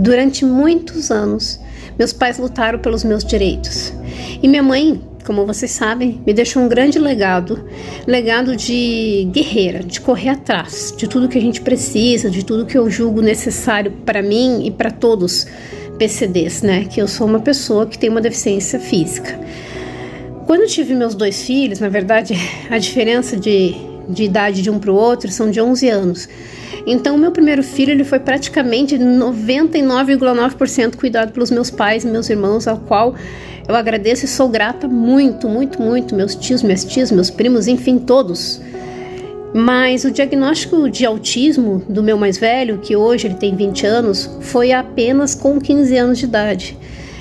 Durante muitos anos, meus pais lutaram pelos meus direitos. E minha mãe, como vocês sabem, me deixou um grande legado de guerreira, de correr atrás de tudo que a gente precisa, de tudo que eu julgo necessário para mim e para todos PCDs, né? Que eu sou uma pessoa que tem uma deficiência física. Quando eu tive meus 2 filhos, na verdade, a diferença de idade de um para o outro são de 11 anos. Então, meu primeiro filho, ele foi praticamente 99,9% cuidado pelos meus pais e meus irmãos, ao qual eu agradeço e sou grata muito, muito, muito. Meus tios, minhas tias, meus primos, enfim, todos. Mas o diagnóstico de autismo do meu mais velho, que hoje ele tem 20 anos, foi apenas com 15 anos de idade.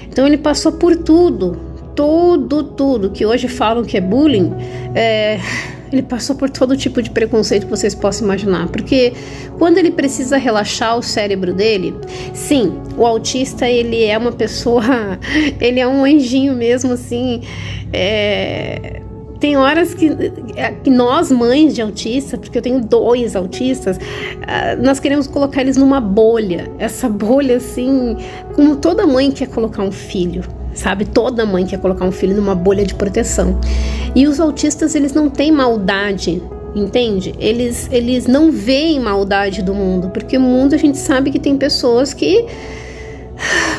Então, ele passou por tudo que hoje falam que é bullying. Ele passou por todo tipo de preconceito que vocês possam imaginar, porque quando ele precisa relaxar o cérebro dele, sim, o autista, ele é uma pessoa, ele é um anjinho mesmo, assim, tem horas que nós, mães de autista, porque eu tenho 2 autistas, nós queremos colocar eles numa bolha, essa bolha, assim, como toda mãe quer colocar um filho, sabe? Toda mãe quer colocar um filho numa bolha de proteção. E os autistas, eles não têm maldade, entende? Eles não veem maldade do mundo, porque o mundo, a gente sabe que tem pessoas que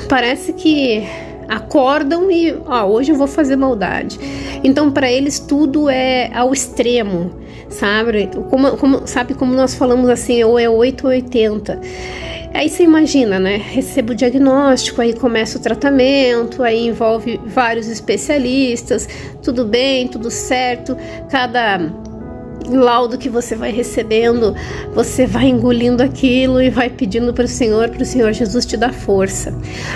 parece que acordam e, hoje eu vou fazer maldade. Então, para eles, tudo é ao extremo, sabe? Como nós falamos assim, ou é 8 ou 80. Aí você imagina, né? Recebo o diagnóstico, aí começa o tratamento, aí envolve vários especialistas, tudo bem, tudo certo, cada laudo que você vai recebendo, você vai engolindo aquilo e vai pedindo para o Senhor Jesus te dar força.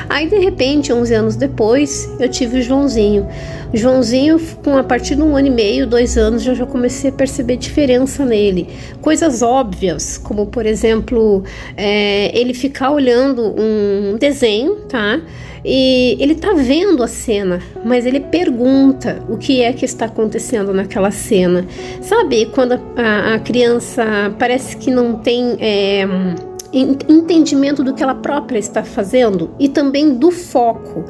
Aí, de repente, 11 anos depois, eu tive o Joãozinho. O Joãozinho, a partir de 1 ano e meio, 2 anos, eu já comecei a perceber diferença nele. Coisas óbvias, como, por exemplo, ele ficar olhando um desenho, tá? E ele tá vendo a cena, mas ele pergunta o que é que está acontecendo naquela cena. Sabe, quando a criança parece que não tem entendimento do que ela própria está fazendo e também do foco.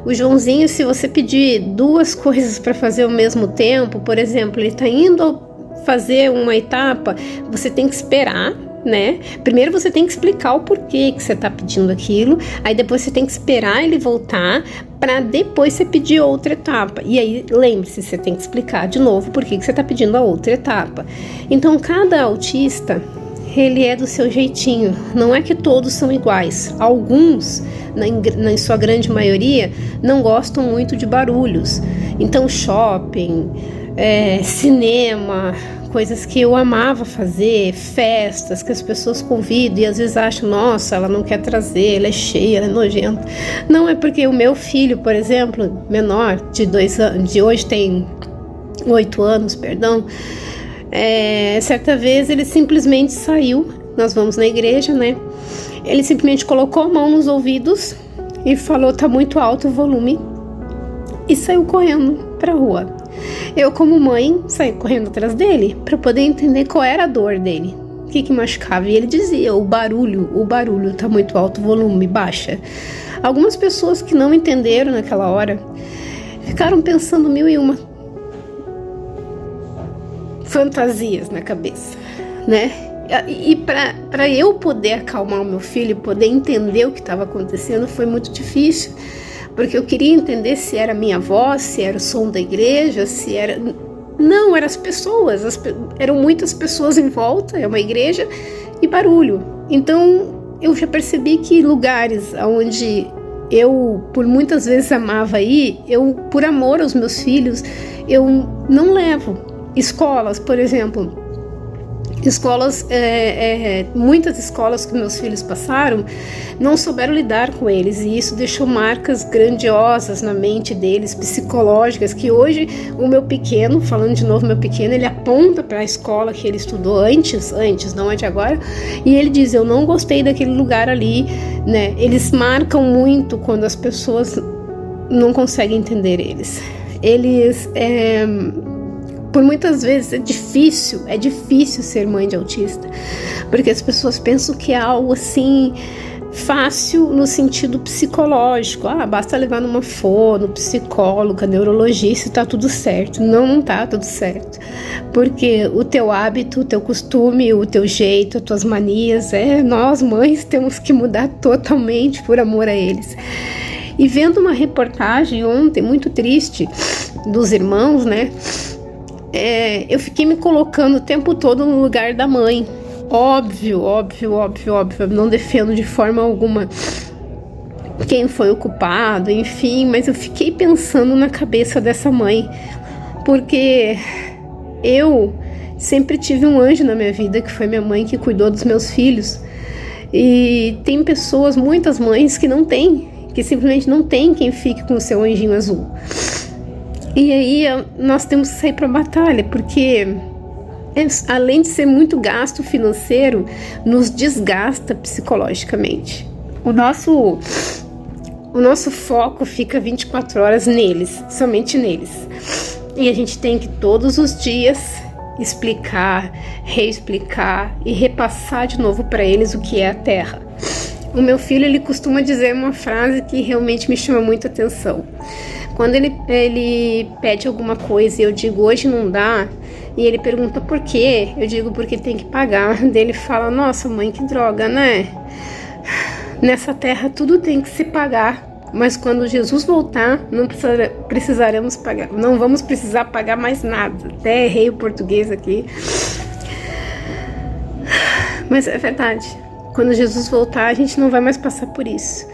O Joãozinho, se você pedir 2 coisas para fazer ao mesmo tempo, por exemplo, ele está indo fazer uma etapa, você tem que esperar, né? Primeiro você tem que explicar o porquê que você está pedindo aquilo, aí depois você tem que esperar ele voltar para depois você pedir outra etapa. E aí, lembre-se, você tem que explicar de novo por que você está pedindo a outra etapa. Então, cada autista, ele é do seu jeitinho, não é que todos são iguais. Alguns, na sua grande maioria, não gostam muito de barulhos. Então, shopping, cinema, coisas que eu amava fazer, festas que as pessoas convidam e às vezes acham, nossa, ela não quer trazer, ela é cheia, ela é nojenta. Não, é porque o meu filho, por exemplo, menor, de 2 anos, de hoje tem 8 anos, perdão, certa vez ele simplesmente saiu, nós vamos na igreja, né? Ele simplesmente colocou a mão nos ouvidos e falou, tá muito alto o volume, e saiu correndo pra rua. Eu, como mãe, saí correndo atrás dele para poder entender qual era a dor dele, o que machucava. E ele dizia, o barulho tá muito alto, o volume, baixa. Algumas pessoas que não entenderam naquela hora ficaram pensando 1001 fantasias na cabeça, né? E para eu poder acalmar o meu filho, poder entender o que estava acontecendo, foi muito difícil. Porque eu queria entender se era a minha voz, se era o som da igreja, se era... Não, eram as pessoas, eram muitas pessoas em volta, é uma igreja, e barulho. Então, eu já percebi que lugares onde eu, por muitas vezes, amava ir, eu, por amor aos meus filhos, eu não levo. Escolas, por exemplo... muitas escolas que meus filhos passaram não souberam lidar com eles, e isso deixou marcas grandiosas na mente deles, psicológicas, que hoje o meu pequeno, falando de novo meu pequeno, ele aponta para a escola que ele estudou antes, não é de agora, e ele diz, eu não gostei daquele lugar ali, né? Eles marcam muito quando as pessoas não conseguem entender eles. Por muitas vezes é difícil ser mãe de autista, porque as pessoas pensam que é algo assim fácil no sentido psicológico. Basta levar numa fono, psicóloga, neurologista e tá tudo certo. Não tá tudo certo. Porque o teu hábito, o teu costume, o teu jeito, as tuas manias, nós mães temos que mudar totalmente por amor a eles. E vendo uma reportagem ontem, muito triste, dos irmãos, né? Eu fiquei me colocando o tempo todo no lugar da mãe. Óbvio, eu não defendo de forma alguma quem foi o culpado, enfim, mas eu fiquei pensando na cabeça dessa mãe, porque eu sempre tive um anjo na minha vida, que foi minha mãe, que cuidou dos meus filhos, e tem pessoas, muitas mães que não têm, que simplesmente não tem quem fique com o seu anjinho azul. E aí nós temos que sair para a batalha, porque além de ser muito gasto financeiro, nos desgasta psicologicamente. O nosso foco fica 24 horas neles, somente neles. E a gente tem que todos os dias explicar, reexplicar e repassar de novo para eles o que é a Terra. O meu filho, ele costuma dizer uma frase que realmente me chama muita atenção. Quando ele pede alguma coisa e eu digo, hoje não dá, e ele pergunta por quê, eu digo, porque tem que pagar. Daí ele fala, nossa mãe, que droga, né? Nessa terra tudo tem que se pagar, mas quando Jesus voltar, não precisaremos pagar, não vamos precisar pagar mais nada. Até errei o português aqui. Mas é verdade, quando Jesus voltar, a gente não vai mais passar por isso.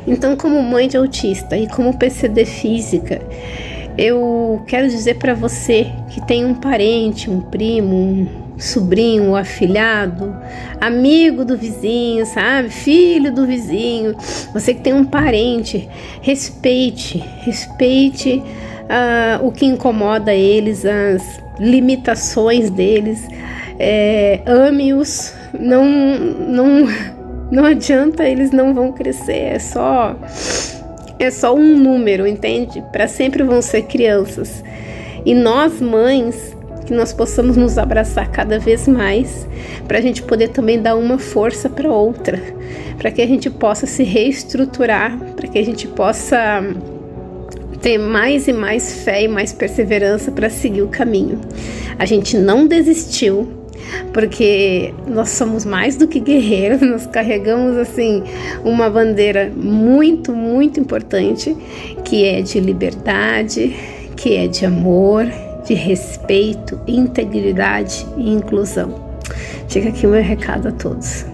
Então, como mãe de autista e como PCD física, eu quero dizer para você que tem um parente, um primo, um sobrinho, um afilhado, amigo do vizinho, sabe? Filho do vizinho. Você que tem um parente, respeite o que incomoda eles, as limitações deles. Ame-os, não adianta, eles não vão crescer, é só um número, entende? Para sempre vão ser crianças. E nós, mães, que nós possamos nos abraçar cada vez mais, para a gente poder também dar uma força para outra, para que a gente possa se reestruturar, para que a gente possa ter mais e mais fé e mais perseverança para seguir o caminho. A gente não desistiu, porque nós somos mais do que guerreiros, nós carregamos assim uma bandeira muito, muito importante, que é de liberdade, que é de amor, de respeito, integridade e inclusão. Fica aqui o meu recado a todos.